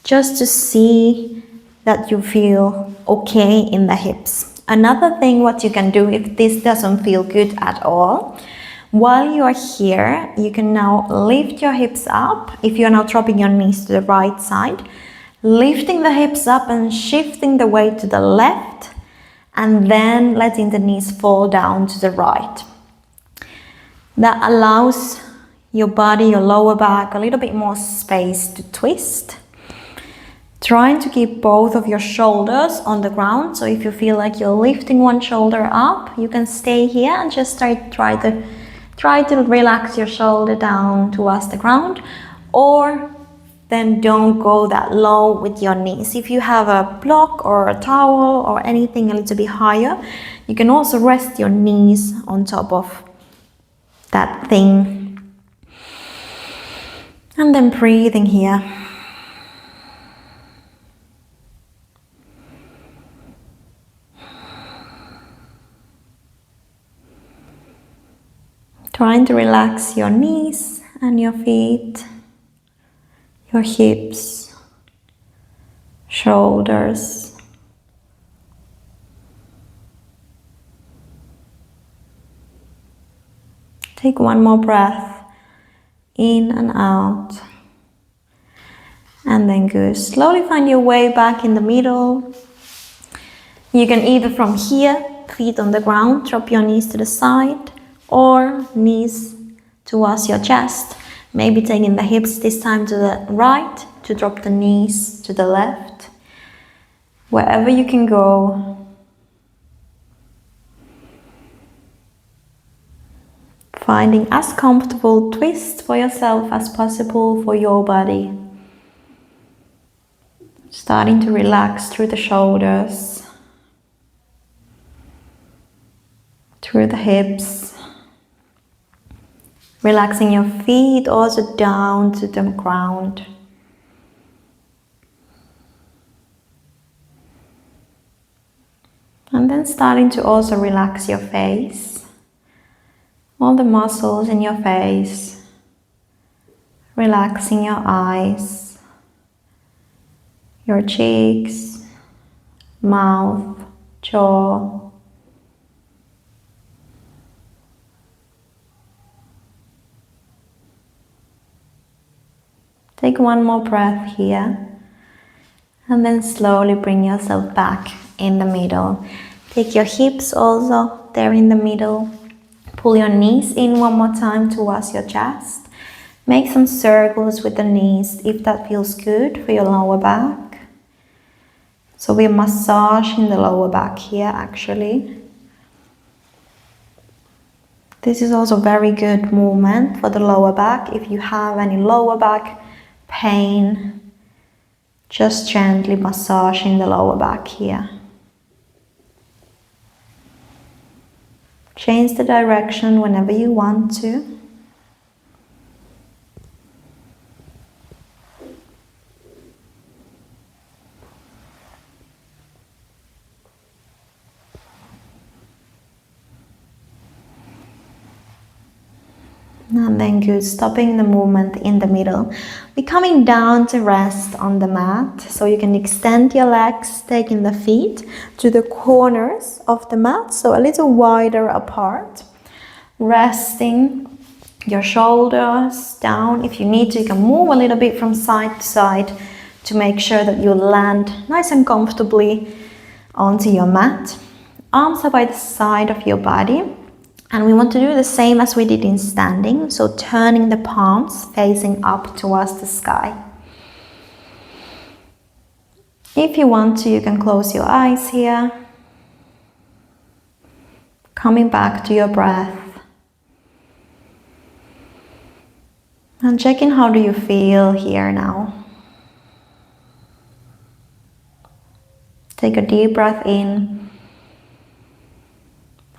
just to see that you feel okay in the hips. Another thing what you can do if this doesn't feel good at all, while you are here, you can now lift your hips up. If you're now dropping your knees to the right side, lifting the hips up and shifting the weight to the left, and then letting the knees fall down to the right. That allows your body, your lower back, a little bit more space to twist. Trying to keep both of your shoulders on the ground. So if you feel like you're lifting one shoulder up, you can stay here and just try to relax your shoulder down towards the ground, or then don't go that low with your knees. If you have a block or a towel or anything a little bit higher, you can also rest your knees on top of that thing. And then breathing here. Trying to relax your knees and your feet, your hips, shoulders. Take one more breath in and out. And then good. Slowly find your way back in the middle. You can either from here, feet on the ground, drop your knees to the side, or knees towards your chest. Maybe taking the hips this time to the right, to drop the knees to the left. Wherever you can go. Finding as comfortable twist for yourself as possible for your body. Starting to relax through the shoulders, through the hips. Relaxing your feet also down to the ground. And then starting to also relax your face, all the muscles in your face, relaxing your eyes, your cheeks, mouth, jaw. Take one more breath here. And then slowly bring yourself back in the middle. Take your hips also there in the middle. Pull your knees in one more time towards your chest. Make some circles with the knees if that feels good for your lower back. So we're massaging the lower back here actually. This is also very good movement for the lower back. If you have any lower back pain, just gently massaging the lower back here. Change the direction whenever you want to. And then good, stopping the movement in the middle. We're coming down to rest on the mat. So you can extend your legs, taking the feet to the corners of the mat, so a little wider apart. Resting your shoulders down. If you need to, you can move a little bit from side to side to make sure that you land nice and comfortably onto your mat. Arms are by the side of your body. And we want to do the same as we did in standing, so turning the palms facing up towards the sky. If you want to, you can close your eyes here. Coming back to your breath. And checking how do you feel here now. Take a deep breath in.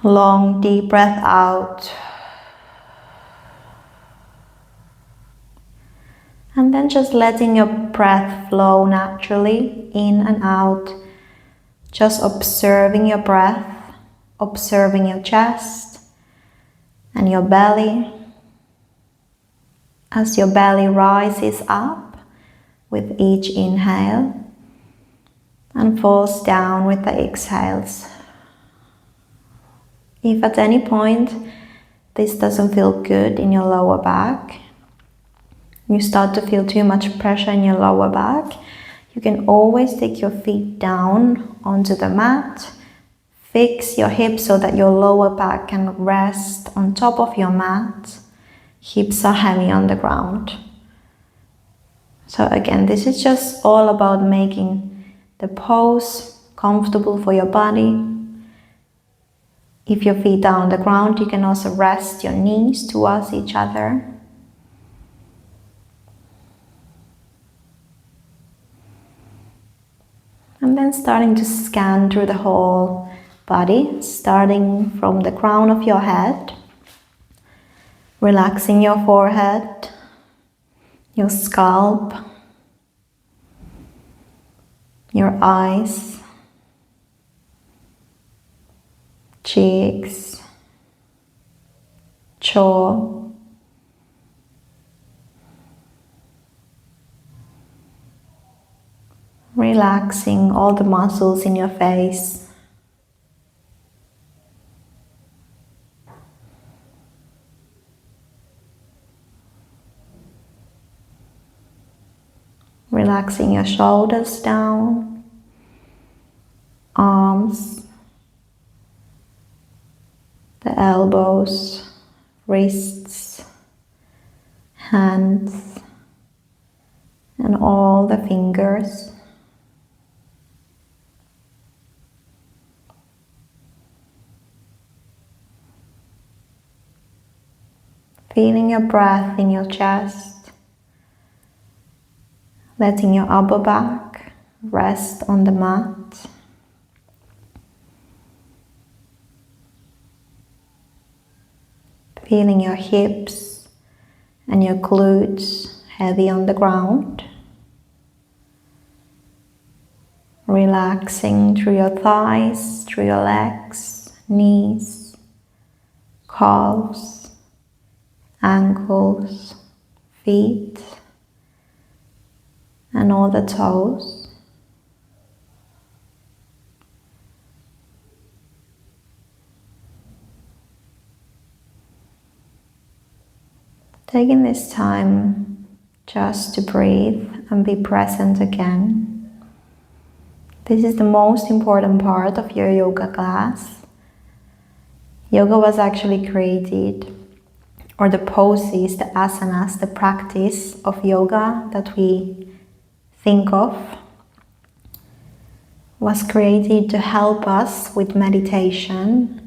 Long, deep breath out. And then just letting your breath flow naturally in and out. Just observing your breath, observing your chest and your belly. As your belly rises up with each inhale and falls down with the exhales. If at any point this doesn't feel good in your lower back, you start to feel too much pressure in your lower back, you can always take your feet down onto the mat, fix your hips so that your lower back can rest on top of your mat. Hips are heavy on the ground. So again, this is just all about making the pose comfortable for your body. If your feet are on the ground, you can also rest your knees towards each other. And then starting to scan through the whole body, starting from the crown of your head, relaxing your forehead, your scalp, your eyes, cheeks, jaw, relaxing all the muscles in your face. Relaxing your shoulders down, arms, the elbows, wrists, hands, and all the fingers. Feeling your breath in your chest, letting your upper back rest on the mat. Feeling your hips and your glutes heavy on the ground. Relaxing through your thighs, through your legs, knees, calves, ankles, feet, and all the toes. Taking this time just to breathe and be present again. This is the most important part of your yoga class. Yoga was actually created, or the poses, the asanas, the practice of yoga that we think of, was created to help us with meditation,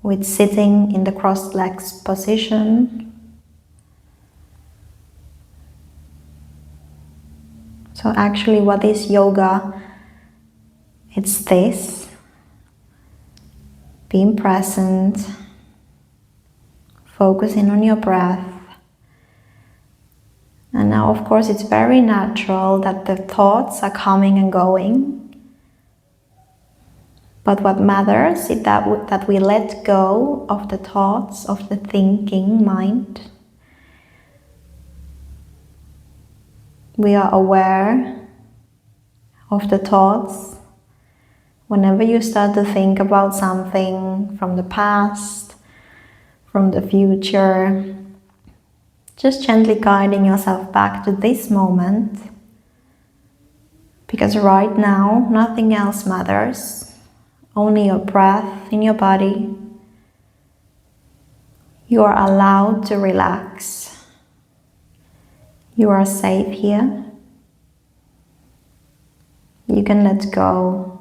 with sitting in the crossed legs position. So actually, what is yoga? It's this: being present, focusing on your breath. And now, of course, it's very natural that the thoughts are coming and going. But what matters is that we let go of the thoughts, of the thinking mind. We are aware of the thoughts. Whenever you start to think about something from the past, from the future, just gently guiding yourself back to this moment, because right now nothing else matters, only your breath in your body. You are allowed to relax. You are safe here. You can let go.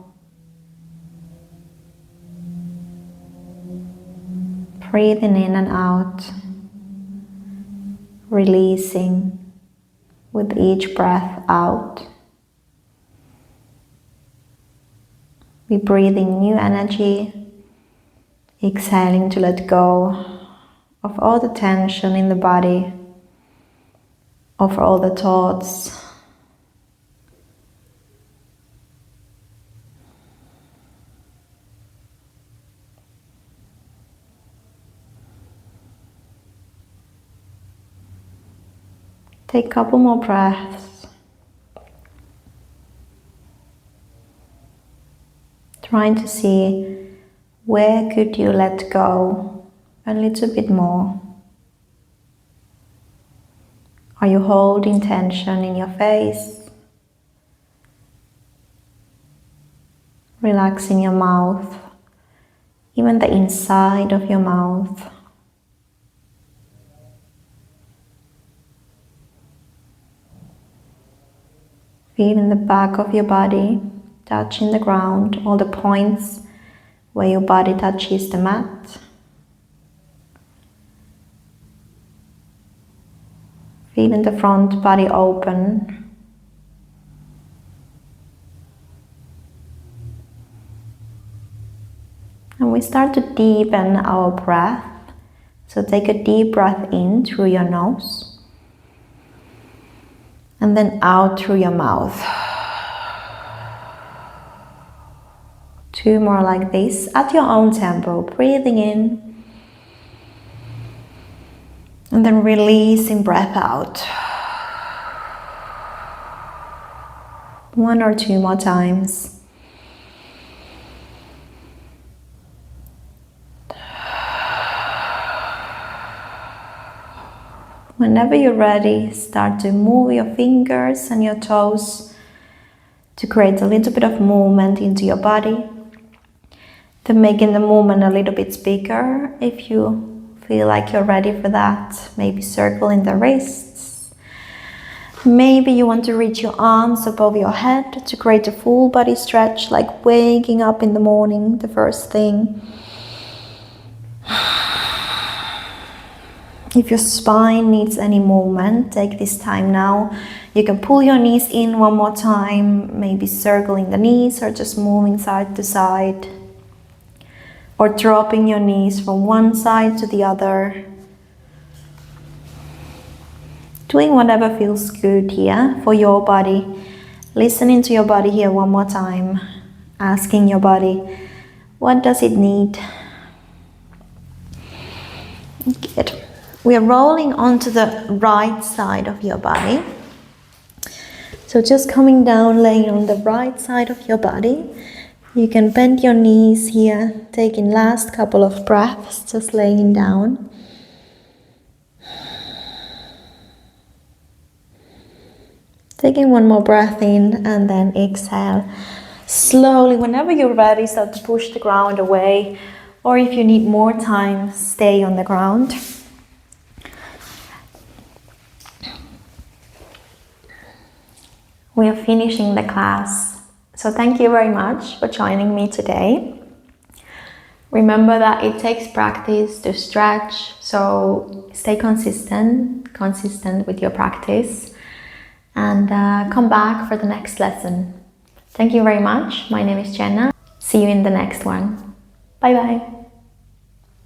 Breathing in and out, releasing with each breath out. We breathe in new energy, exhaling to let go of all the tension in the body, of all the thoughts. Take a couple more breaths. Trying to see where could you let go a little bit more. Are you holding tension in your face? Relaxing your mouth, even the inside of your mouth. Feeling the back of your body touching the ground, all the points where your body touches the mat. Feeling the front body open. And we start to deepen our breath. So take a deep breath in through your nose. And then out through your mouth. 2 more like this, at your own tempo, breathing in. And then releasing breath out. 1 or 2 more times. Whenever you're ready, start to move your fingers and your toes to create a little bit of movement into your body. Then making the movement a little bit bigger if you feel like you're ready for that. Maybe circling the wrists. Maybe you want to reach your arms above your head to create a full body stretch, like waking up in the morning, the first thing. If your spine needs any movement, take this time now. You can pull your knees in 1 more time, maybe circling the knees or just moving side to side. Or dropping your knees from one side to the other. Doing whatever feels good here for your body. Listening to your body here one more time, asking your body, what does it need? Good. We are rolling onto the right side of your body. So just coming down, laying on the right side of your body. You can bend your knees here, taking last couple of breaths, just laying down. Taking one more breath in and then exhale. Slowly, whenever you're ready, start to push the ground away. Or if you need more time, stay on the ground. We are finishing the class. So thank you very much for joining me today. Remember that it takes practice to stretch, so stay consistent with your practice. And come back for the next lesson. Thank you very much. My name is Jenna. See you in the next one. Bye bye.